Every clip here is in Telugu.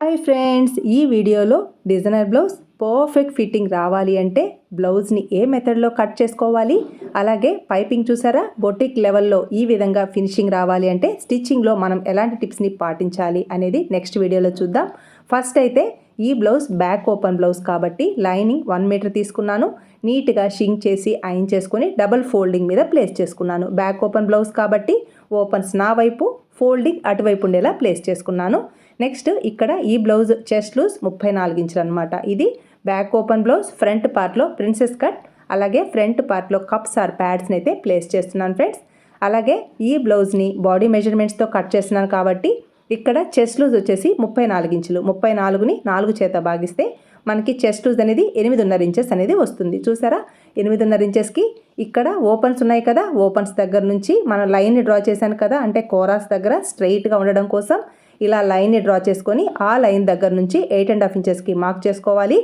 హాయ్ ఫ్రెండ్స్, ఈ వీడియోలో డిజైనర్ బ్లౌజ్ పర్ఫెక్ట్ ఫిట్టింగ్ రావాలి అంటే బ్లౌజ్ని ఏ మెథడ్లో కట్ చేసుకోవాలి, అలాగే పైపింగ్ చూసారా బొటిక్ లెవెల్లో ఈ విధంగా ఫినిషింగ్ రావాలి అంటే స్టిచ్చింగ్లో మనం ఎలాంటి టిప్స్ని పాటించాలి అనేది నెక్స్ట్ వీడియోలో చూద్దాం. ఫస్ట్ అయితే ఈ బ్లౌజ్ బ్యాక్ ఓపెన్ బ్లౌజ్ కాబట్టి లైనింగ్ 1 మీటర్ తీసుకున్నాను. నీట్గా షింక్ చేసి ఐరన్ చేసుకొని డబుల్ ఫోల్డింగ్ మీద ప్లేస్ చేసుకున్నాను. బ్యాక్ ఓపెన్ బ్లౌజ్ కాబట్టి ఓపెన్స్ నా వైపు, ఫోల్డింగ్ అటువైపు ఉండేలా ప్లేస్ చేసుకున్నాను. నెక్స్ట్ ఇక్కడ ఈ బ్లౌజ్ చెస్ట్ లూజ్ 34 ఇంచులు అనమాట. ఇది బ్యాక్ ఓపెన్ బ్లౌజ్. ఫ్రంట్ పార్ట్లో ప్రిన్సెస్ కట్, అలాగే ఫ్రంట్ పార్ట్లో కప్స్ ఆర్ ప్యాడ్స్ని అయితే ప్లేస్ చేస్తున్నాను ఫ్రెండ్స్. అలాగే ఈ బ్లౌజ్ని బాడీ మెజర్మెంట్స్తో కట్ చేస్తున్నాను కాబట్టి ఇక్కడ చెస్ట్ లూజ్ వచ్చేసి 34 ఇంచులు. 34ని 4 చేత భాగిస్తే మనకి చెస్ట్ లూజ్ అనేది 8.5 ఇంచెస్ అనేది వస్తుంది. చూసారా, 8.5 ఇంచెస్కి ఇక్కడ ఓపెన్స్ ఉన్నాయి కదా, ఓపెన్స్ దగ్గర నుంచి మనం లైన్ని డ్రా చేశాను కదా, అంటే కోరాస్ దగ్గర స్ట్రైట్గా ఉండడం కోసం ఇలా లైన్ని డ్రా చేసుకొని ఆ లైన్ దగ్గర నుంచి 8.5 ఇంచెస్కి మార్క్ చేసుకోవాలి.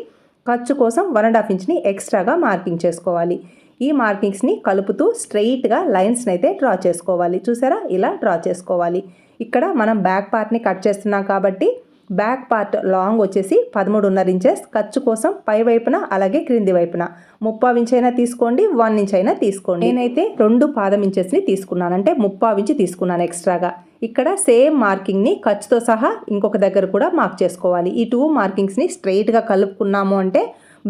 ఖర్చు కోసం 1.5 ఇంచ్ని ఎక్స్ట్రాగా మార్కింగ్ చేసుకోవాలి. ఈ మార్కింగ్స్ని కలుపుతూ స్ట్రైట్గా లైన్స్ని అయితే డ్రా చేసుకోవాలి. చూసారా, ఇలా డ్రా చేసుకోవాలి. ఇక్కడ మనం బ్యాక్ పార్ట్ని కట్ చేస్తున్నాం కాబట్టి బ్యాక్ పార్ట్ లాంగ్ వచ్చేసి 13.5 ఇంచెస్. ఖర్చు కోసం పై వైపున అలాగే క్రింది వైపున 30 ఇంచ్ అయినా తీసుకోండి, 1 ఇంచ్ అయినా తీసుకోండి. నేనైతే 2 పాదం ఇంచెస్ని తీసుకున్నాను, అంటే 30 ఇంచ్ తీసుకున్నాను ఎక్స్ట్రాగా. ఇక్కడ సేమ్ మార్కింగ్ని ఖర్చుతో సహా ఇంకొక దగ్గర కూడా మార్క్ చేసుకోవాలి. ఈ 2 మార్కింగ్స్ని స్ట్రైట్గా కలుపుకున్నాము అంటే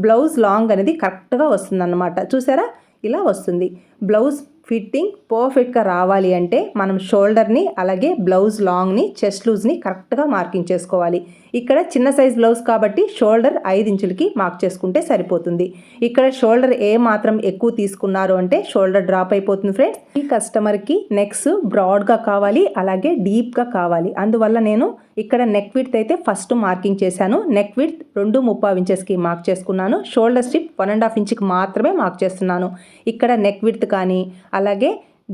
బ్లౌజ్ లాంగ్ అనేది కరెక్ట్గా వస్తుందన్నమాట. చూసారా, ఇలా వస్తుంది. బ్లౌజ్ ఫిట్టింగ్ పర్ఫెక్ట్గా రావాలి అంటే మనం షోల్డర్ని అలాగే బ్లౌజ్ లాంగ్ని చెస్ట్ లూజ్ని కరెక్ట్గా మార్కింగ్ చేసుకోవాలి. ఇక్కడ చిన్న సైజ్ బ్లౌజ్ కాబట్టి షోల్డర్ 5 ఇంచులకి మార్క్ చేసుకుంటే సరిపోతుంది. ఇక్కడ షోల్డర్ ఏ మాత్రం ఎక్కువ తీసుకున్నారు అంటే షోల్డర్ డ్రాప్ అయిపోతుంది ఫ్రెండ్స్. ఈ కస్టమర్కి నెక్స్ బ్రాడ్గా కావాలి, అలాగే డీప్గా కావాలి. అందువల్ల నేను ఇక్కడ నెక్ విడ్త్ అయితే ఫస్ట్ మార్కింగ్ చేశాను. నెక్ విడ్త్ 2.35 ఇంచెస్కి మార్క్ చేసుకున్నాను. షోల్డర్ స్ట్రిప్ 1.5 ఇంచ్కి మాత్రమే మార్క్ చేస్తున్నాను. ఇక్కడ నెక్ విడ్త్ కానీ అలాగే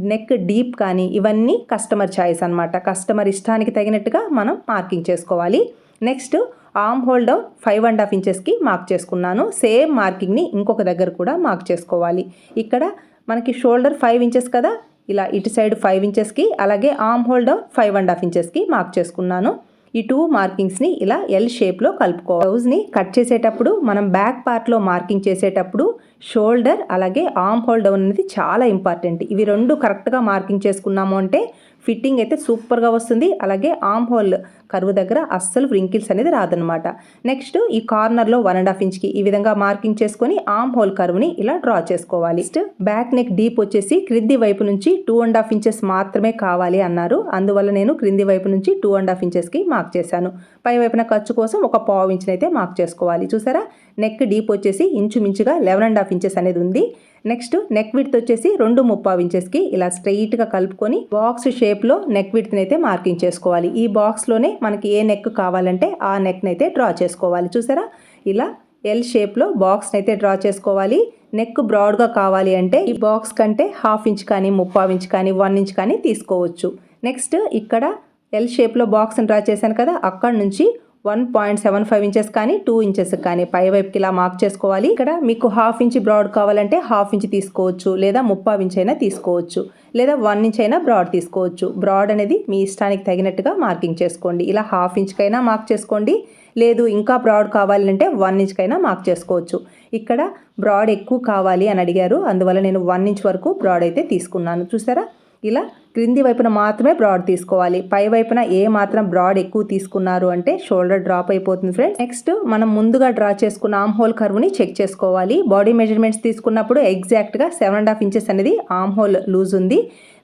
నెక్ డీప్ కానీ ఇవన్నీ కస్టమర్ చాయిస్ అనమాట. కస్టమర్ ఇష్టానికి తగినట్టుగా మనం మార్కింగ్ చేసుకోవాలి. నెక్స్ట్ ఆర్మ్ హోల్ డౌన్ 5.5 ఇంచెస్కి మార్క్ చేసుకున్నాను. సేమ్ మార్కింగ్ని ఇంకొక దగ్గర కూడా మార్క్ చేసుకోవాలి. ఇక్కడ మనకి షోల్డర్ 5 ఇంచెస్ కదా, ఇలా ఇటు సైడ్ 5 ఇంచెస్కి అలాగే ఆర్మ్ హోల్ డౌన్ 5.5 ఇంచెస్కి మార్క్ చేసుకున్నాను. ఈ 2 మార్కింగ్స్ని ఇలా ఎల్ షేప్లో కలుపుకోవాలి. బ్లౌజ్ని కట్ చేసేటప్పుడు మనం బ్యాక్ పార్ట్లో మార్కింగ్ చేసేటప్పుడు షోల్డర్ అలాగే ఆర్మ్ హోల్ డౌన్ అనేది చాలా ఇంపార్టెంట్. ఇవి 2 కరెక్ట్గా మార్కింగ్ చేసుకున్నాము అంటే ఫిట్టింగ్ అయితే సూపర్గా వస్తుంది. అలాగే ఆర్మ్ హోల్ కర్వ్ దగ్గర అస్సలు వ్రింకిల్స్ అనేది రాదనమాట. నెక్స్ట్ ఈ కార్నర్లో 1.5 ఇంచ్కి ఈ విధంగా మార్కింగ్ చేసుకొని ఆర్మ్ హోల్ కర్వ్ని ఇలా డ్రా చేసుకోవాలి. నెక్స్ట్ బ్యాక్ నెక్ డీప్ వచ్చేసి క్రింది వైపు నుంచి 2.5 ఇంచెస్ మాత్రమే కావాలి అన్నారు. అందువల్ల నేను క్రింది వైపు నుంచి 2.5 ఇంచెస్కి మార్క్ చేశాను. పై వైపున ఖర్చు కోసం ఒక 1/4 ఇంచ్ని అయితే మార్క్ చేసుకోవాలి. చూసారా, నెక్ డీప్ వచ్చేసి ఇంచుమించుగా 11.5 ఇంచెస్ అనేది ఉంది. నెక్స్ట్ నెక్ విడ్త్ వచ్చేసి 2.35 ఇంచెస్కి ఇలా స్ట్రైట్గా కలుపుకొని బాక్స్ షేప్లో నెక్ విడ్త్ని అయితే మార్కింగ్ చేసుకోవాలి. ఈ బాక్స్లోనే మనకి ఏ నెక్ కావాలంటే ఆ నెక్ని అయితే డ్రా చేసుకోవాలి. చూసారా, ఇలా ఎల్ షేప్లో బాక్స్ని అయితే డ్రా చేసుకోవాలి. నెక్ బ్రాడ్గా కావాలి అంటే ఈ బాక్స్ కంటే 1/2 ఇంచ్ కానీ 30 ఇంచ్ కానీ 1 ఇంచ్ కానీ తీసుకోవచ్చు. నెక్స్ట్ ఇక్కడ ఎల్ షేప్లో బాక్స్ని డ్రా చేశాను కదా, అక్కడ నుంచి 1.75 ఇంచెస్ కానీ 2 ఇంచెస్ కానీ పై వైపుకి ఇలా మార్క్ చేసుకోవాలి. ఇక్కడ మీకు 1/2 ఇంచ్ బ్రాడ్ కావాలంటే 1/2 ఇంచ్ తీసుకోవచ్చు, లేదా 30 ఇంచ్ అయినా తీసుకోవచ్చు, లేదా 1 ఇంచ్ అయినా బ్రాడ్ తీసుకోవచ్చు. బ్రాడ్ అనేది మీ ఇష్టానికి తగినట్టుగా మార్కింగ్ చేసుకోండి. ఇలా 1/2 ఇంచ్కైనా మార్క్ చేసుకోండి, లేదు ఇంకా బ్రాడ్ కావాలంటే 1 ఇంచ్కైనా మార్క్ చేసుకోవచ్చు. ఇక్కడ బ్రాడ్ ఎక్కువ కావాలి అని అడిగారు, అందువల్ల నేను 1 ఇంచ్ వరకు బ్రాడ్ అయితే తీసుకున్నాను. చూసారా, ఇలా క్రింది వైపున మాత్రమే బ్రాడ్ తీసుకోవాలి. పై వైపున ఏ మాత్రం బ్రాడ్ ఎక్కువ తీసుకున్నారు అంటే షోల్డర్ డ్రాప్ అయిపోతుంది ఫ్రెండ్స్. నెక్స్ట్ మనం ముందుగా డ్రా చేసుకున్న ఆర్మ్ హోల్ కర్వ్ని చెక్ చేసుకోవాలి. బాడీ మెజర్మెంట్స్ తీసుకున్నప్పుడు ఎగ్జాక్ట్గా 7.5 ఇంచెస్ అనేది ఆర్మ్ హోల్ లూజ్ ఉంది.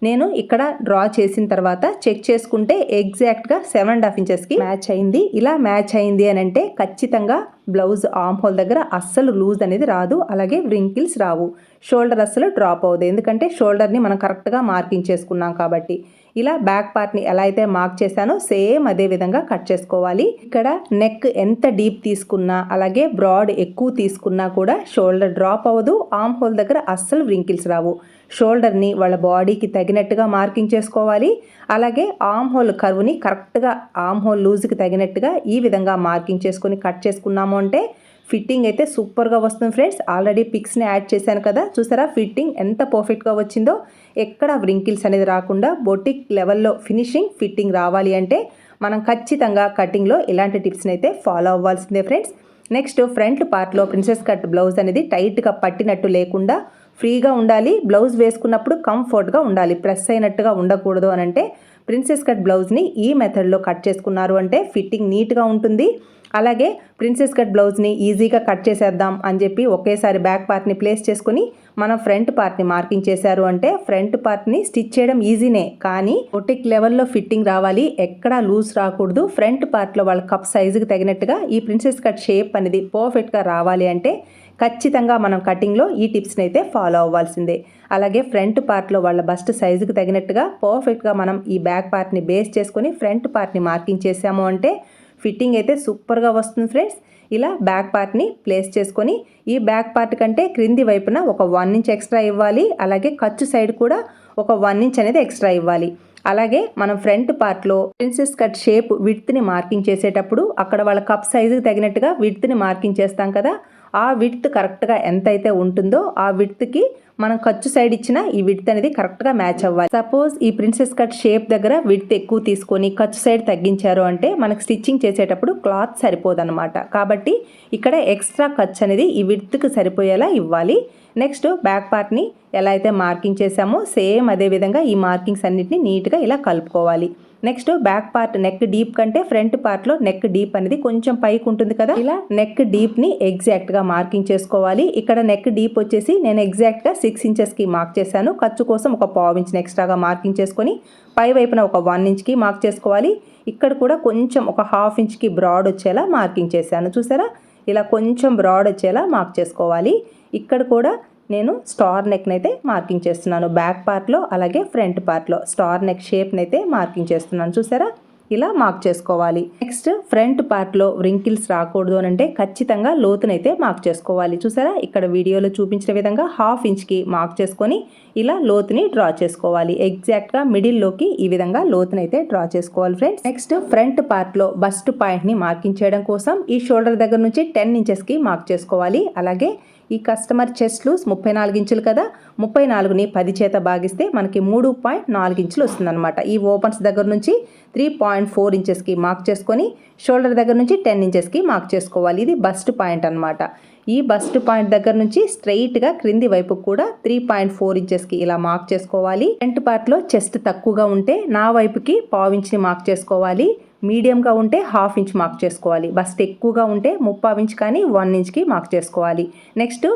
నేను ఇక్కడ డ్రా చేసిన తర్వాత చెక్ చేసుకుంటే ఎగ్జాక్ట్గా 7.5 ఇంచెస్కి మ్యాచ్ అయింది. ఇలా మ్యాచ్ అయింది అని అంటే ఖచ్చితంగా బ్లౌజ్ ఆర్మ్ హోల్ దగ్గర అస్సలు లూజ్ అనేది రాదు, అలాగే వ్రింకిల్స్ రావు. షోల్డర్ అస్సలు డ్రాప్ అవ్వదు, ఎందుకంటే షోల్డర్ని మనం కరెక్ట్గా మార్కింగ్ చేసుకున్నాం కాబట్టి. ఇలా బ్యాక్ పార్ట్ని ఎలా అయితే మార్క్ చేశానో సేమ్ అదే విధంగా కట్ చేసుకోవాలి. ఇక్కడ నెక్ ఎంత డీప్ తీసుకున్నా అలాగే బ్రాడ్ ఎక్కువ తీసుకున్నా కూడా షోల్డర్ డ్రాప్ అవ్వదు. ఆర్మ్ హోల్ దగ్గర అస్సలు వ్రింకిల్స్ రావు. షోల్డర్ని వాళ్ళ బాడీకి తగినట్టుగా మార్కింగ్ చేసుకోవాలి. అలాగే ఆర్మ్ హోల్ కర్వ్ని కరెక్ట్గా ఆర్మ్ హోల్ లూజ్కి తగినట్టుగా ఈ విధంగా మార్కింగ్ చేసుకొని కట్ చేసుకున్నాము అంటే ఫిట్టింగ్ అయితే సూపర్గా వస్తుంది ఫ్రెండ్స్. ఆల్రెడీ పిక్స్ని యాడ్ చేశాను కదా, చూసారా ఫిట్టింగ్ ఎంత పర్ఫెక్ట్గా వచ్చిందో. ఎక్కడ వ్రింకిల్స్ అనేది రాకుండా బొటిక్ లెవెల్లో ఫినిషింగ్ ఫిట్టింగ్ రావాలి అంటే మనం ఖచ్చితంగా కటింగ్లో ఇలాంటి టిప్స్ని అయితే ఫాలో అవ్వాల్సిందే ఫ్రెండ్స్. నెక్స్ట్ ఫ్రంట్ పార్ట్లో ప్రిన్సెస్ కట్ బ్లౌజ్ అనేది టైట్గా పట్టినట్టు లేకుండా ఫ్రీగా ఉండాలి. బ్లౌజ్ వేసుకున్నప్పుడు కంఫర్ట్గా ఉండాలి, ప్రెస్ అయినట్టుగా ఉండకూడదు అని అంటే ప్రిన్సెస్ కట్ బ్లౌజ్ని ఈ మెథడ్లో కట్ చేసుకున్నారు అంటే ఫిట్టింగ్ నీట్గా ఉంటుంది. అలాగే ప్రిన్సెస్ కట్ బ్లౌజ్ని ఈజీగా కట్ చేసేద్దాం అని చెప్పి ఒకేసారి బ్యాక్ పార్ట్ని ప్లేస్ చేసుకుని మనం ఫ్రంట్ పార్ట్ని మార్కింగ్ చేశారు అంటే ఫ్రంట్ పార్ట్ని స్టిచ్ చేయడం ఈజీనే, కానీ బొటిక్ లెవెల్లో ఫిట్టింగ్ రావాలి, ఎక్కడా లూజ్ రాకూడదు. ఫ్రంట్ పార్ట్లో వాళ్ళ కప్ సైజుకి తగినట్టుగా ఈ ప్రిన్సెస్ కట్ షేప్ అనేది పర్ఫెక్ట్గా రావాలి అంటే ఖచ్చితంగా మనం కటింగ్లో ఈ టిప్స్ని అయితే ఫాలో అవ్వాల్సిందే. అలాగే ఫ్రంట్ పార్ట్లో వాళ్ళ బస్ట్ సైజుకి తగినట్టుగా పర్ఫెక్ట్గా మనం ఈ బ్యాక్ పార్ట్ని బేస్ చేసుకొని ఫ్రంట్ పార్ట్ని మార్కింగ్ చేసాము అంటే ఫిట్టింగ్ అయితే సూపర్గా వస్తుంది ఫ్రెండ్స్. ఇలా బ్యాక్ పార్ట్ని ప్లేస్ చేసుకొని ఈ బ్యాక్ పార్ట్ కంటే క్రింది వైపున ఒక 1 ఇంచ్ ఎక్స్ట్రా ఇవ్వాలి. అలాగే ఖర్చు సైడ్ కూడా ఒక 1 ఇంచ్ అనేది ఎక్స్ట్రా ఇవ్వాలి. అలాగే మనం ఫ్రంట్ పార్ట్లో ప్రిన్సెస్ కట్ షేప్ విడ్త్ని మార్కింగ్ చేసేటప్పుడు అక్కడ వాళ్ళ కప్ సైజుకి తగినట్టుగా విడ్త్ని మార్కింగ్ చేస్తాం కదా, ఆ విడ్త్ కరెక్ట్గా ఎంత అయితే ఉంటుందో ఆ విడ్త్కి మనం ఖర్చు సైడ్ ఇచ్చిన ఈ విడ్త్ అనేది కరెక్ట్గా మ్యాచ్ అవ్వాలి. సపోజ్ ఈ ప్రిన్సెస్ కట్ షేప్ దగ్గర విడ్త్ ఎక్కువ తీసుకొని ఖర్చు సైడ్ తగ్గించారు అంటే మనకు స్టిచ్చింగ్ చేసేటప్పుడు క్లాత్ సరిపోదన్నమాట. కాబట్టి ఇక్కడ ఎక్స్ట్రా ఖర్చు అనేది ఈ విడ్త్కి సరిపోయేలా ఇవ్వాలి. నెక్స్ట్ బ్యాక్ పార్ట్ని ఎలా అయితే మార్కింగ్ చేసామో సేమ్ అదే విధంగా ఈ మార్కింగ్స్ అన్నిటిని నీట్గా ఇలా కలుపుకోవాలి. Next back part neck deep కంటే ఫ్రంట్ పార్ట్లో నెక్ డీప్ అనేది కొంచెం పైకి ఉంటుంది కదా, ఇలా నెక్ డీప్ని ఎగ్జాక్ట్గా మార్కింగ్ చేసుకోవాలి. ఇక్కడ నెక్ డీప్ వచ్చేసి నేను ఎగ్జాక్ట్గా 6 ఇంచెస్కి మార్క్ చేశాను. ఖర్చు కోసం ఒక 1/4 ఇంచ్ ఎక్స్ట్రాగా మార్కింగ్ చేసుకొని పై వైపున ఒక 1 ఇంచ్కి మార్క్ చేసుకోవాలి. ఇక్కడ కూడా కొంచెం ఒక 1/2 ఇంచ్కి బ్రాడ్ వచ్చేలా మార్కింగ్ చేశాను. చూసారా, ఇలా కొంచెం బ్రాడ్ వచ్చేలా మార్క్ చేసుకోవాలి. ఇక్కడ కూడా నేను స్టార్ నెక్ని అయితే మార్కింగ్ చేస్తున్నాను బ్యాక్ పార్ట్లో, అలాగే ఫ్రంట్ పార్ట్లో స్టార్ నెక్ షేప్ని అయితే మార్కింగ్ చేస్తున్నాను. చూసారా, ఇలా మార్క్ చేసుకోవాలి. నెక్స్ట్ ఫ్రంట్ పార్ట్లో రింకిల్స్ రాకూడదు అని అంటే ఖచ్చితంగా లోతునైతే మార్క్ చేసుకోవాలి. చూసారా, ఇక్కడ వీడియోలో చూపించిన విధంగా 1/2 ఇంచ్కి మార్క్ చేసుకొని ఇలా లోతుని డ్రా చేసుకోవాలి. ఎగ్జాక్ట్గా మిడిల్లోకి ఈ విధంగా లోతునైతే డ్రా చేసుకోవాలి ఫ్రెండ్స్. నెక్స్ట్ ఫ్రంట్ పార్ట్లో బస్ట్ పాయింట్ని మార్కింగ్ చేయడం కోసం ఈ షోల్డర్ దగ్గర నుంచి 10 ఇంచెస్కి మార్క్ చేసుకోవాలి. అలాగే ఈ కస్టమర్ చెస్ట్ లూజ్ 34 ఇంచులు కదా, 34ని 10 చేత భాగిస్తే మనకి 3.4 ఇంచులు వస్తుందన్నమాట. ఈ ఓపెన్స్ దగ్గర నుంచి 3.4 ఇంచెస్కి మార్క్ చేసుకొని షోల్డర్ దగ్గర నుంచి 10 ఇంచెస్కి మార్క్ చేసుకోవాలి. ఇది బస్ట్ పాయింట్ అనమాట. ఈ బస్ట్ పాయింట్ దగ్గర నుంచి స్ట్రైట్గా క్రింది వైపు కూడా 3.4 ఇంచెస్కి ఇలా మార్క్ చేసుకోవాలి. ఫ్రంట్ పార్ట్లో చెస్ట్ తక్కువగా ఉంటే నా వైపుకి 1/4 ఇంచ్ని మార్క్ చేసుకోవాలి. మీడియంగా ఉంటే 1/2 ఇంచ్ మార్క్ చేసుకోవాలి. బస్ట్ ఎక్కువగా ఉంటే 3/4 ఇంచ్ కానీ 1 ఇంచ్కి మార్క్ చేసుకోవాలి. నెక్స్ట్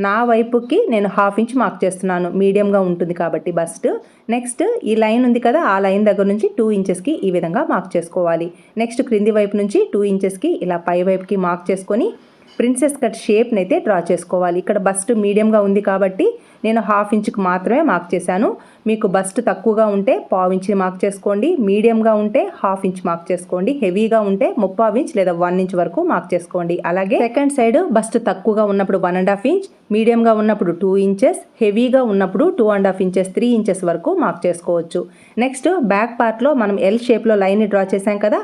నా వైపుకి నేను 1/2 ఇంచ్ మార్క్ చేస్తున్నాను, మీడియంగా ఉంటుంది కాబట్టి బస్ట్. నెక్స్ట్ ఈ లైన్ ఉంది కదా, ఆ లైన్ దగ్గర నుంచి 2 ఇంచెస్కి ఈ విధంగా మార్క్ చేసుకోవాలి. నెక్స్ట్ క్రింది వైపు నుంచి 2 ఇంచెస్కి ఇలా పై వైపుకి మార్క్ చేసుకొని ప్రిన్సెస్ కట్ షేప్ని అయితే డ్రా చేసుకోవాలి. ఇక్కడ బస్ట్ మీడియంగా ఉంది కాబట్టి నేను 1/2 ఇంచ్కి మాత్రమే మార్క్ చేశాను. మీకు బస్ట్ తక్కువగా ఉంటే 1/4 ఇంచ్ని మార్క్ చేసుకోండి, మీడియంగా ఉంటే 1/2 ఇంచ్ మార్క్ చేసుకోండి, హెవీగా ఉంటే 3/4 ఇంచ్ లేదా 1 ఇంచ్ వరకు మార్క్ చేసుకోండి. అలాగే సెకండ్ సైడ్ బస్ట్ తక్కువగా ఉన్నప్పుడు 1.5 ఇంచ్, మీడియంగా ఉన్నప్పుడు 2 ఇంచెస్, హెవీగా ఉన్నప్పుడు 2.5 ఇంచెస్ 3 ఇంచెస్ వరకు మార్క్ చేసుకోవచ్చు. నెక్స్ట్ బ్యాక్ పార్ట్లో మనం ఎల్ షేప్లో లైన్ని డ్రా చేశాం కదా,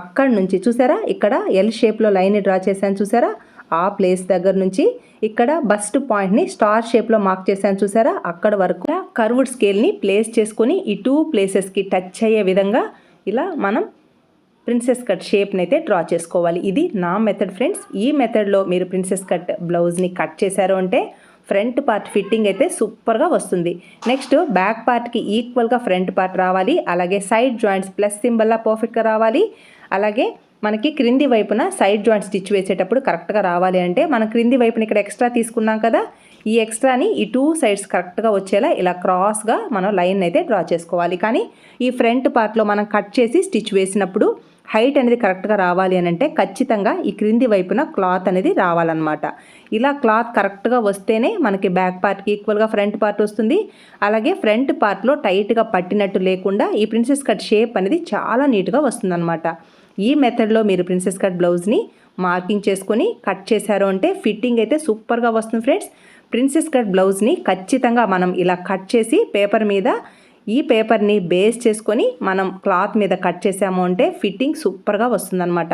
అక్కడ నుంచి చూసారా, ఇక్కడ ఎల్ షేప్లో లైన్ని డ్రా చేశాను చూసారా, ఆ ప్లేస్ దగ్గర నుంచి ఇక్కడ బస్ట్ పాయింట్ని స్టార్ షేప్లో మార్క్ చేశాను చూసారా, అక్కడ వరకు కర్వ్డ్ స్కేల్ని ప్లేస్ చేసుకొని ఈ 2 ప్లేసెస్కి టచ్ అయ్యే విధంగా ఇలా మనం ప్రిన్సెస్ కట్ షేప్ని అయితే డ్రా చేసుకోవాలి. ఇది నా మెథడ్ ఫ్రెండ్స్. ఈ మెథడ్లో మీరు ప్రిన్సెస్ కట్ బ్లౌజ్ని కట్ చేశారు అంటే ఫ్రంట్ పార్ట్ ఫిట్టింగ్ అయితే సూపర్గా వస్తుంది. నెక్స్ట్ బ్యాక్ పార్ట్కి ఈక్వల్గా ఫ్రంట్ పార్ట్ రావాలి. అలాగే సైడ్ జాయింట్స్ ప్లస్ సింబల్లా పర్ఫెక్ట్గా రావాలి. అలాగే మనకి క్రింది వైపున సైడ్ జాయింట్ స్టిచ్ వేసేటప్పుడు కరెక్ట్గా రావాలి అంటే మనం క్రింది వైపున ఇక్కడ ఎక్స్ట్రా తీసుకున్నాం కదా, ఈ ఎక్స్ట్రాని ఈ 2 సైడ్స్ కరెక్ట్గా వచ్చేలా ఇలా క్రాస్గా మనం లైన్ అయితే డ్రా చేసుకోవాలి. కానీ ఈ ఫ్రంట్ పార్ట్లో మనం కట్ చేసి స్టిచ్ వేసినప్పుడు హైట్ అనేది కరెక్ట్గా రావాలి అని అంటే ఖచ్చితంగా ఈ క్రింది వైపున క్లాత్ అనేది రావాలన్నమాట. ఇలా క్లాత్ కరెక్ట్గా వస్తేనే మనకి బ్యాక్ పార్ట్కి ఈక్వల్గా ఫ్రంట్ పార్ట్ వస్తుంది. అలాగే ఫ్రంట్ పార్ట్లో టైట్గా పట్టినట్టు లేకుండా ఈ ప్రిన్సెస్ కట్ షేప్ అనేది చాలా నీట్గా వస్తుందన్నమాట. ఈ మెథడ్లో మీరు ప్రిన్సెస్ కట్ బ్లౌజ్ని మార్కింగ్ చేసుకొని కట్ చేశారు అంటే ఫిట్టింగ్ అయితే సూపర్గా వస్తుంది ఫ్రెండ్స్. ప్రిన్సెస్ కట్ బ్లౌజ్ని ఖచ్చితంగా మనం ఇలా కట్ చేసి పేపర్ మీద ఈ పేపర్ని బేస్ చేసుకొని మనం క్లాత్ మీద కట్ చేసాము అంటే ఫిట్టింగ్ సూపర్గా వస్తుందన్నమాట.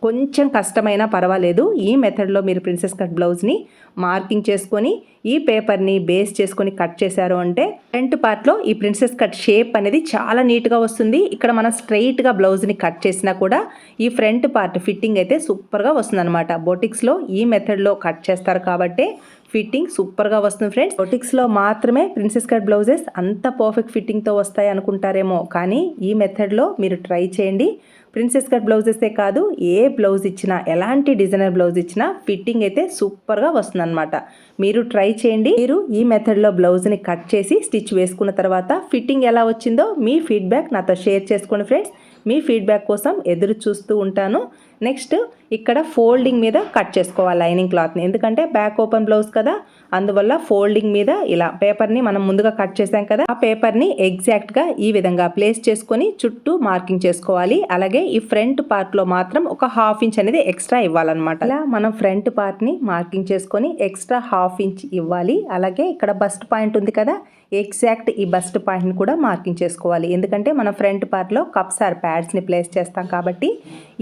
కొంచెం కష్టమైనా పర్వాలేదు, ఈ మెథడ్లో మీరు ప్రిన్సెస్ కట్ బ్లౌజ్ని మార్కింగ్ చేసుకొని ఈ పేపర్ని బేస్ చేసుకొని కట్ చేశారు అంటే ఫ్రంట్ పార్ట్లో ఈ ప్రిన్సెస్ కట్ షేప్ అనేది చాలా నీట్గా వస్తుంది. ఇక్కడ మనం స్ట్రైట్గా బ్లౌజ్ని కట్ చేసినా కూడా ఈ ఫ్రంట్ పార్ట్ ఫిట్టింగ్ అయితే సూపర్గా వస్తుంది అనమాట. బొటిక్స్లో ఈ మెథడ్లో కట్ చేస్తారు కాబట్టి ఫిట్టింగ్ సూపర్గా వస్తుంది ఫ్రెండ్స్. బొటిక్స్లో మాత్రమే ప్రిన్సెస్ కట్ బ్లౌజెస్ అంత పర్ఫెక్ట్ ఫిట్టింగ్తో వస్తాయి అనుకుంటారేమో, కానీ ఈ మెథడ్లో మీరు ట్రై చేయండి. ప్రిన్సెస్ కట్ బ్లౌజెసే కాదు, ఏ బ్లౌజ్ ఇచ్చినా, ఎలాంటి డిజైనర్ బ్లౌజ్ ఇచ్చినా ఫిట్టింగ్ అయితే సూపర్గా వస్తుంది అనమాట. మీరు ట్రై చేయండి. మీరు ఈ మెథడ్లో బ్లౌజ్ని కట్ చేసి స్టిచ్ వేసుకున్న తర్వాత ఫిట్టింగ్ ఎలా వచ్చిందో మీ ఫీడ్బ్యాక్ నాతో షేర్ చేసుకోండి ఫ్రెండ్స్. మీ ఫీడ్బ్యాక్ కోసం ఎదురు చూస్తూ ఉంటాను. నెక్స్ట్ ఇక్కడ ఫోల్డింగ్ మీద కట్ చేసుకోవాలి లైనింగ్ క్లాత్ని, ఎందుకంటే బ్యాక్ ఓపెన్ బ్లౌజ్ కదా, అందువల్ల ఫోల్డింగ్ మీద ఇలా పేపర్ని మనం ముందుగా కట్ చేసాం కదా, ఆ పేపర్ని ఎగ్జాక్ట్గా ఈ విధంగా ప్లేస్ చేసుకొని చుట్టూ మార్కింగ్ చేసుకోవాలి. అలాగే ఈ ఫ్రంట్ పార్ట్లో మాత్రం ఒక ½ ఇంచ్ అనేది ఎక్స్ట్రా ఇవ్వాలన్నమాట. ఇలా మనం ఫ్రంట్ పార్ట్ని మార్కింగ్ చేసుకొని ఎక్స్ట్రా ½ ఇంచ్ ఇవ్వాలి. అలాగే ఇక్కడ బస్ట్ పాయింట్ ఉంది కదా, ఎగ్జాక్ట్ ఈ బస్ట్ పాయింట్ని కూడా మార్కింగ్ చేసుకోవాలి. ఎందుకంటే మనం ఫ్రంట్ పార్ట్లో కప్స్ ఆర్ ప్యాడ్స్ని ప్లేస్ చేస్తాం కాబట్టి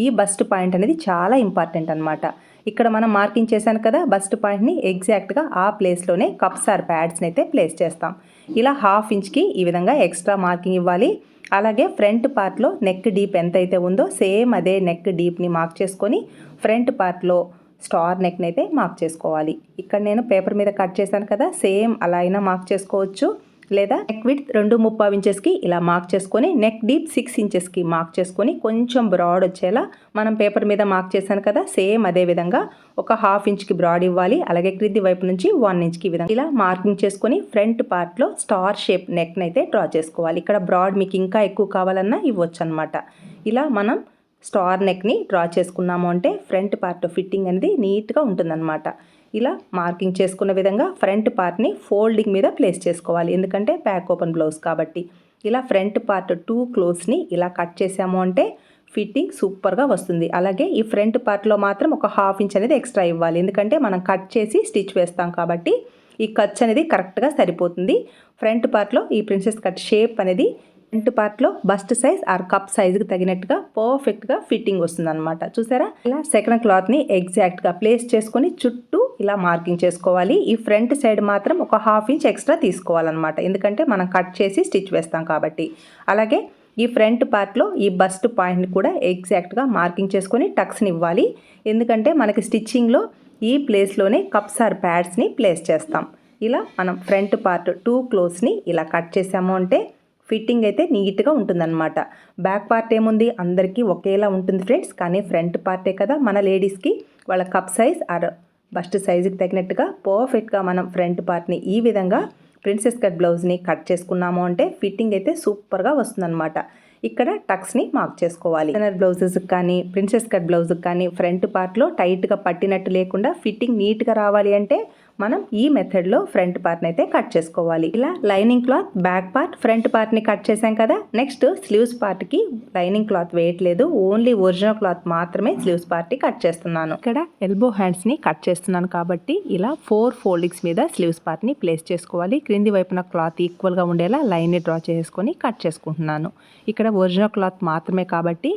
ఈ బస్ట్ పాయింట్ అనేది చాలా ఇంపార్టెంట్ అనమాట. ఇక్కడ మనం మార్కింగ్ చేశాను కదా బస్ట్ పాయింట్ని, ఎగ్జాక్ట్గా ఆ ప్లేస్లోనే కప్స్ ఆర్ ప్యాడ్స్ని అయితే ప్లేస్ చేస్తాం. ఇలా ½ ఇంచ్కి ఈ విధంగా ఎక్స్ట్రా మార్కింగ్ ఇవ్వాలి. అలాగే ఫ్రంట్ పార్ట్లో నెక్ డీప్ ఎంతైతే ఉందో సేమ్ అదే నెక్ డీప్ని మార్క్ చేసుకొని ఫ్రంట్ పార్ట్లో స్టార్ నెక్ని అయితే మార్క్ చేసుకోవాలి. ఇక్కడ నేను పేపర్ మీద కట్ చేశాను కదా, సేమ్ అలా అయినా మార్క్ చేసుకోవచ్చు. లేదా నెక్ విడ్త్ 2.35 ఇంచెస్కి ఇలా మార్క్ చేసుకొని నెక్ డీప్ 6 ఇంచెస్కి మార్క్ చేసుకొని కొంచెం బ్రాడ్ వచ్చేలా మనం పేపర్ మీద మార్క్ చేశాను కదా, సేమ్ అదే విధంగా ఒక ½ ఇంచ్కి బ్రాడ్ ఇవ్వాలి. అలాగే క్రింది వైపు నుంచి 1 ఇంచ్కి విధంగా ఇలా మార్కింగ్ చేసుకొని ఫ్రంట్ పార్ట్లో స్టార్ షేప్ నెక్ని అయితే డ్రా చేసుకోవాలి. ఇక్కడ బ్రాడ్ మీకు ఇంకా ఎక్కువ కావాలన్నా ఇవ్వచ్చు అనమాట. ఇలా మనం స్టార్ నెక్ని డ్రా చేసుకున్నాము అంటే ఫ్రంట్ పార్ట్ ఫిట్టింగ్ అనేది నీట్గా ఉంటుందన్నమాట. ఇలా మార్కింగ్ చేసుకున్న విధంగా ఫ్రంట్ పార్ట్ని ఫోల్డింగ్ మీద ప్లేస్ చేసుకోవాలి, ఎందుకంటే బ్యాక్ ఓపెన్ బ్లౌజ్ కాబట్టి. ఇలా ఫ్రంట్ పార్ట్ 2 క్లోజ్ని ఇలా కట్ చేసాము అంటే ఫిట్టింగ్ సూపర్గా వస్తుంది. అలాగే ఈ ఫ్రంట్ పార్ట్లో మాత్రం ఒక ½ ఇంచ్ అనేది ఎక్స్ట్రా ఇవ్వాలి, ఎందుకంటే మనం కట్ చేసి స్టిచ్ వేస్తాం కాబట్టి ఈ ఖర్చు అనేది కరెక్ట్గా సరిపోతుంది. ఫ్రంట్ పార్ట్లో ఈ ప్రిన్సెస్ కట్ షేప్ అనేది ఫ్రంట్ పార్ట్లో బస్ట్ సైజ్ ఆర్ కప్ సైజుకి తగినట్టుగా పర్ఫెక్ట్గా ఫిట్టింగ్ వస్తుంది అనమాట. చూసారా, ఇలా సెకండ్ క్లాత్ని ఎగ్జాక్ట్గా ప్లేస్ చేసుకొని చుట్టూ ఇలా మార్కింగ్ చేసుకోవాలి. ఈ ఫ్రంట్ సైడ్ మాత్రం ఒక ½ ఇంచ్ ఎక్స్ట్రా తీసుకోవాలన్నమాట, ఎందుకంటే మనం కట్ చేసి స్టిచ్ వేస్తాం కాబట్టి. అలాగే ఈ ఫ్రంట్ పార్ట్లో ఈ బస్ట్ పాయింట్ని కూడా ఎగ్జాక్ట్గా మార్కింగ్ చేసుకొని టక్స్ని ఇవ్వాలి, ఎందుకంటే మనకి స్టిచ్చింగ్లో ఈ ప్లేస్లోనే కప్స్ ఆర్ ప్యాడ్స్ని ప్లేస్ చేస్తాం. ఇలా మనం ఫ్రంట్ పార్ట్ 2 క్లోజ్ని ఇలా కట్ చేసాము అంటే ఫిట్టింగ్ అయితే నీట్గా ఉంటుందన్నమాట. బ్యాక్ పార్ట్ ఏముంది, అందరికీ ఒకేలా ఉంటుంది ఫ్రెండ్స్, కానీ ఫ్రంట్ పార్టే కదా మన లేడీస్కి వాళ్ళ కప్ సైజ్ ఆర్ బస్ట్ సైజుకి తగినట్టుగా పర్ఫెక్ట్గా మనం ఫ్రంట్ పార్ట్ని ఈ విధంగా ప్రిన్సెస్ కట్ బ్లౌజ్ని కట్ చేసుకున్నాము అంటే ఫిట్టింగ్ అయితే సూపర్గా వస్తుందన్నమాట. ఇక్కడ టక్స్ని మార్క్ చేసుకోవాలి. డిజైనర్ బ్లౌజెస్కి కానీ ప్రిన్సెస్ కట్ బ్లౌజ్కి కానీ ఫ్రంట్ పార్ట్లో టైట్గా పట్టినట్టు లేకుండా ఫిట్టింగ్ నీట్గా రావాలి అంటే మనం ఈ మెథడ్లో ఫ్రంట్ పార్ట్ని అయితే కట్ చేసుకోవాలి. ఇలా lining cloth back part front పార్ట్ని కట్ చేసాం కదా, నెక్స్ట్ స్లీవ్స్ పార్ట్కి లైనింగ్ క్లాత్ వేయట్లేదు, ఓన్లీ ఒరిజినల్ క్లాత్ మాత్రమే స్లీవ్స్ పార్ట్ని కట్ చేస్తున్నాను. ఇక్కడ ఎల్బో హ్యాండ్స్ని కట్ చేస్తున్నాను కాబట్టి ఇలా 4 ఫోల్డింగ్స్ మీద స్లీవ్స్ పార్ట్ని ప్లేస్ చేసుకోవాలి. క్రింది వైపున క్లాత్ ఈక్వల్గా ఉండేలా లైన్ని డ్రా చేసుకొని కట్ చేసుకుంటున్నాను. ఇక్కడ ఒరిజినల్ క్లాత్ మాత్రమే కాబట్టి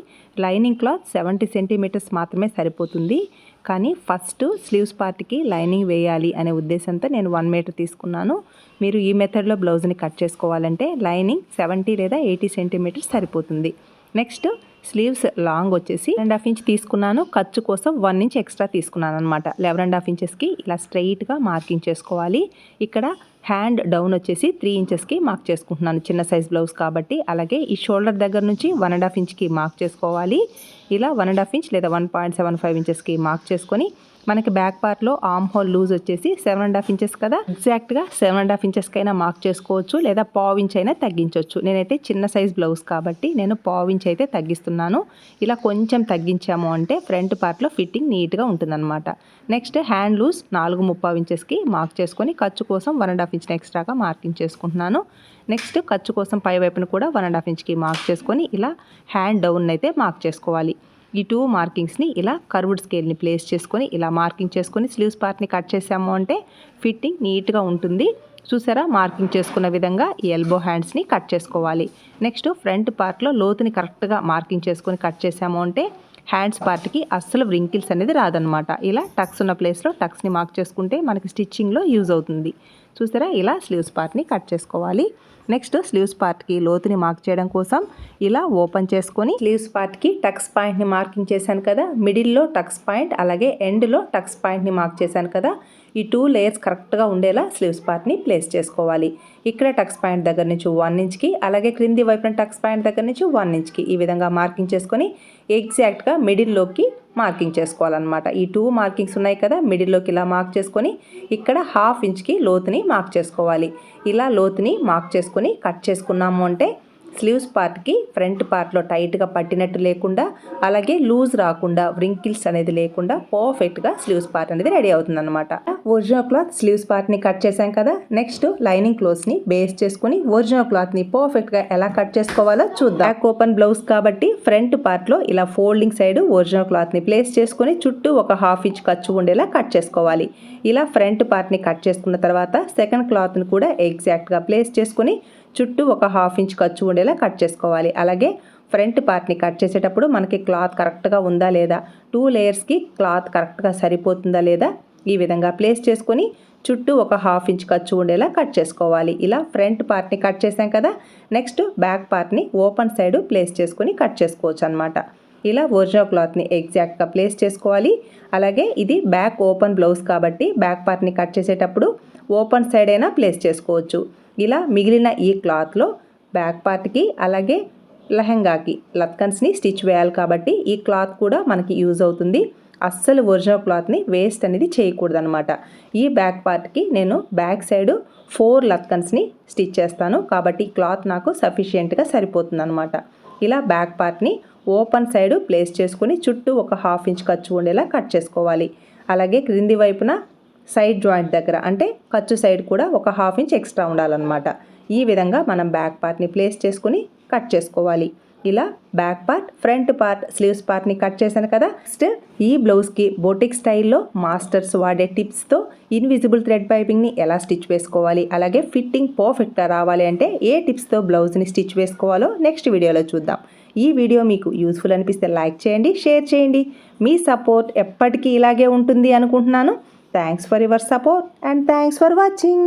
లైనింగ్ క్లాత్ 70 సెంటీమీటర్స్ మాత్రమే సరిపోతుంది. కానీ ఫస్ట్ స్లీవ్స్ పార్ట్కి లైనింగ్ వేయాలి అనే ఉద్దేశంతో నేను 1 మీటర్ తీసుకున్నాను. మీరు ఈ మెథడ్లో బ్లౌజ్ని కట్ చేసుకోవాలంటే లైనింగ్ 70 లేదా 80 సెంటీమీటర్స్ సరిపోతుంది. నెక్స్ట్ స్లీవ్స్ లాంగ్ వచ్చేసి 2.5 ఇంచ్ తీసుకున్నాను, ఖర్చు కోసం 1 ఇంచ్ ఎక్స్ట్రా తీసుకున్నాను అనమాట. 11.5 ఇంచెస్కి ఇలా స్ట్రైట్గా మార్కింగ్ చేసుకోవాలి. ఇక్కడ హ్యాండ్ డౌన్ వచ్చేసి 3 ఇంచెస్కి మార్క్ చేసుకుంటున్నాను, చిన్న సైజ్ బ్లౌజ్ కాబట్టి. అలాగే ఈ షోల్డర్ దగ్గర నుంచి 1.5 ఇంచ్కి మార్క్ చేసుకోవాలి. ఇలా 1.5 ఇంచ్ లేదా 1.75 ఇంచెస్కి మార్క్ చేసుకొని మనకి బ్యాక్ పార్ట్లో ఆర్మ్ హోల్ లూజ్ వచ్చేసి 7.5 ఇంచెస్ కదా, ఎగ్జాక్ట్గా 7.5 ఇంచెస్కైనా మార్క్ చేసుకోవచ్చు, లేదా ½ ఇంచ్ అయినా తగ్గించవచ్చు. నేనైతే చిన్న సైజ్ బ్లౌజ్ కాబట్టి నేను ½ ఇంచ్ అయితే తగ్గిస్తున్నాను. ఇలా కొంచెం తగ్గించాము అంటే ఫ్రంట్ పార్ట్లో ఫిట్టింగ్ నీట్గా ఉంటుందన్నమాట. నెక్స్ట్ హ్యాండ్ లూజ్ 4.35 ఇంచెస్కి మార్క్ చేసుకొని ఖర్చు కోసం 1.5 ఇంచ్ ఎక్స్ట్రాగా మార్కింగ్ చేసుకుంటున్నాను. నెక్స్ట్ ఖర్చు కోసం పై వైపును కూడా 1.5 ఇంచ్కి మార్క్ చేసుకొని ఇలా హ్యాండ్ డౌన్ అయితే మార్క్ చేసుకోవాలి. ఈ 2 మార్కింగ్స్ని ఇలా కర్వ్డ్ స్కేల్ని ప్లేస్ చేసుకొని ఇలా మార్కింగ్ చేసుకొని స్లీవ్స్ పార్ట్ని కట్ చేసాము అంటే ఫిట్టింగ్ నీట్గా ఉంటుంది. చూసారా, మార్కింగ్ చేసుకున్న విధంగా ఈ ఎల్బో హ్యాండ్స్ని కట్ చేసుకోవాలి. నెక్స్ట్ ఫ్రంట్ పార్ట్లో లోతుని కరెక్ట్గా మార్కింగ్ చేసుకొని కట్ చేసాము అంటే హ్యాండ్స్ పార్ట్కి అస్సలు వ్రింకిల్స్ అనేది రాదనమాట. ఇలా టక్స్ ఉన్న ప్లేస్లో టక్స్ని మార్క్ చేసుకుంటే మనకి స్టిచ్చింగ్లో యూజ్ అవుతుంది. చూసారా, ఇలా స్లీవ్స్ పార్ట్ని కట్ చేసుకోవాలి. నెక్స్ట్ స్లీవ్స్ పార్ట్కి లోతుని మార్క్ చేయడం కోసం ఇలా ఓపెన్ చేసుకొని స్లీవ్స్ పార్ట్కి టక్స్ పాయింట్ని మార్కింగ్ చేశాను కదా, మిడిల్లో టక్స్ పాయింట్ అలాగే ఎండ్లో టక్స్ పాయింట్ని మార్క్ చేశాను కదా, ఈ 2 లేయర్స్ కరెక్ట్గా ఉండేలా స్లీవ్స్ పార్ట్ని ప్లేస్ చేసుకోవాలి. ఇక్కడ టక్స్ పాయింట్ దగ్గర నుంచి 1 ఇంచ్కి అలాగే క్రింది వైపున టక్స్ పాయింట్ దగ్గర నుంచి 1 ఇంచ్కి ఈ విధంగా మార్కింగ్ చేసుకొని ఎగ్జాక్ట్గా మిడిల్లోకి మార్కింగ్ చేసుకోవాలన్నమాట. ఈ 2 మార్కింగ్స్ ఉన్నాయి కదా, మిడిల్లోకి ఇలా మార్క్ చేసుకొని ఇక్కడ 1/2 ఇంచ్కి లోతుని మార్క్ చేసుకోవాలి. ఇలా లోతుని మార్క్ చేసుకొని కట్ చేసుకున్నాము అంటే స్లీవ్స్ పార్ట్కి ఫ్రంట్ పార్ట్లో టైట్గా పట్టినట్టు లేకుండా అలాగే లూజ్ రాకుండా వ్రింకిల్స్ అనేది లేకుండా పర్ఫెక్ట్గా స్లీవ్స్ పార్ట్ అనేది రెడీ అవుతుంది అనమాట. ఒరిజినల్ క్లాత్ స్లీవ్స్ పార్ట్ని కట్ చేసాం కదా, నెక్స్ట్ లైనింగ్ క్లోత్స్ని బేస్ చేసుకుని ఒరిజినల్ క్లాత్ని పర్ఫెక్ట్గా ఎలా కట్ చేసుకోవాలో చూద్దాం. బ్యాక్ ఓపెన్ బ్లౌజ్ కాబట్టి ఫ్రంట్ పార్ట్లో ఇలా ఫోల్డింగ్ సైడ్ ఒరిజినల్ క్లాత్ని ప్లేస్ చేసుకుని చుట్టూ ఒక 1/2 ఇంచ్ ఖర్చు ఉండేలా కట్ చేసుకోవాలి. ఇలా ఫ్రంట్ పార్ట్ని కట్ చేసుకున్న తర్వాత సెకండ్ క్లాత్ని కూడా ఎగ్జాక్ట్గా ప్లేస్ చేసుకుని చుట్టూ ఒక 1/2 ఇంచ్ ఖర్చు ఉండేలా కట్ చేసుకోవాలి. అలాగే ఫ్రంట్ పార్ట్ని కట్ చేసేటప్పుడు మనకి క్లాత్ కరెక్ట్గా ఉందా లేదా, 2 లేయర్స్కి క్లాత్ కరెక్ట్గా సరిపోతుందా లేదా ఈ విధంగా ప్లేస్ చేసుకొని చుట్టూ ఒక 1/2 ఇంచ్ ఖర్చు ఉండేలా కట్ చేసుకోవాలి. ఇలా ఫ్రంట్ పార్ట్ని కట్ చేసాం కదా, నెక్స్ట్ బ్యాక్ పార్ట్ని ఓపెన్ సైడ్ ప్లేస్ చేసుకొని కట్ చేసుకోవచ్చు అనమాట. ఇలా ఒరిజినల్ క్లాత్ని ఎగ్జాక్ట్గా ప్లేస్ చేసుకోవాలి. అలాగే ఇది బ్యాక్ ఓపెన్ బ్లౌజ్ కాబట్టి బ్యాక్ పార్ట్ని కట్ చేసేటప్పుడు ఓపెన్ సైడ్ అయినా ప్లేస్ చేసుకోవచ్చు. ఇలా మిగిలిన ఈ క్లాత్లో బ్యాక్ పార్ట్కి అలాగే లెహంగాకి లత్కన్స్ని స్టిచ్ వేయాలి కాబట్టి ఈ క్లాత్ కూడా మనకి యూజ్ అవుతుంది. అస్సలు ఒరిజినల్ క్లాత్ని వేస్ట్ అనేది చేయకూడదు అనమాట. ఈ బ్యాక్ పార్ట్కి నేను బ్యాక్ సైడ్ 4 లత్కన్స్ని స్టిచ్ చేస్తాను కాబట్టి క్లాత్ నాకు సఫిషియెంట్గా సరిపోతుంది అనమాట. ఇలా బ్యాక్ పార్ట్ని ఓపెన్ సైడ్ ప్లేస్ చేసుకుని చుట్టూ ఒక 1/2 ఇంచ్ ఖర్చు ఉండేలా కట్ చేసుకోవాలి. అలాగే క్రింది వైపున సైడ్ జాయింట్ దగ్గర అంటే ఖర్చు సైడ్ కూడా ఒక 1/2 ఇంచ్ ఎక్స్ట్రా ఉండాలన్నమాట. ఈ విధంగా మనం బ్యాక్ పార్ట్ని ప్లేస్ చేసుకుని కట్ చేసుకోవాలి. ఇలా back part front part sleeves పార్ట్ని కట్ చేశాను కదా. నెక్స్ట్ ఈ బ్లౌజ్కి బొటిక్ స్టైల్లో మాస్టర్స్ వాడే టిప్స్తో ఇన్విజిబుల్ థ్రెడ్ పైపింగ్ని ఎలా స్టిచ్ వేసుకోవాలి అలాగే ఫిట్టింగ్ పర్ఫెక్ట్గా రావాలి అంటే ఏ టిప్స్తో బ్లౌజ్ని స్టిచ్ వేసుకోవాలో నెక్స్ట్ వీడియోలో చూద్దాం. ఈ వీడియో మీకు యూస్ఫుల్ అనిపిస్తే లైక్ చేయండి, షేర్ చేయండి. మీ సపోర్ట్ ఎప్పటికీ ఇలాగే ఉంటుంది అనుకుంటున్నాను. Thanks for your support and thanks for watching.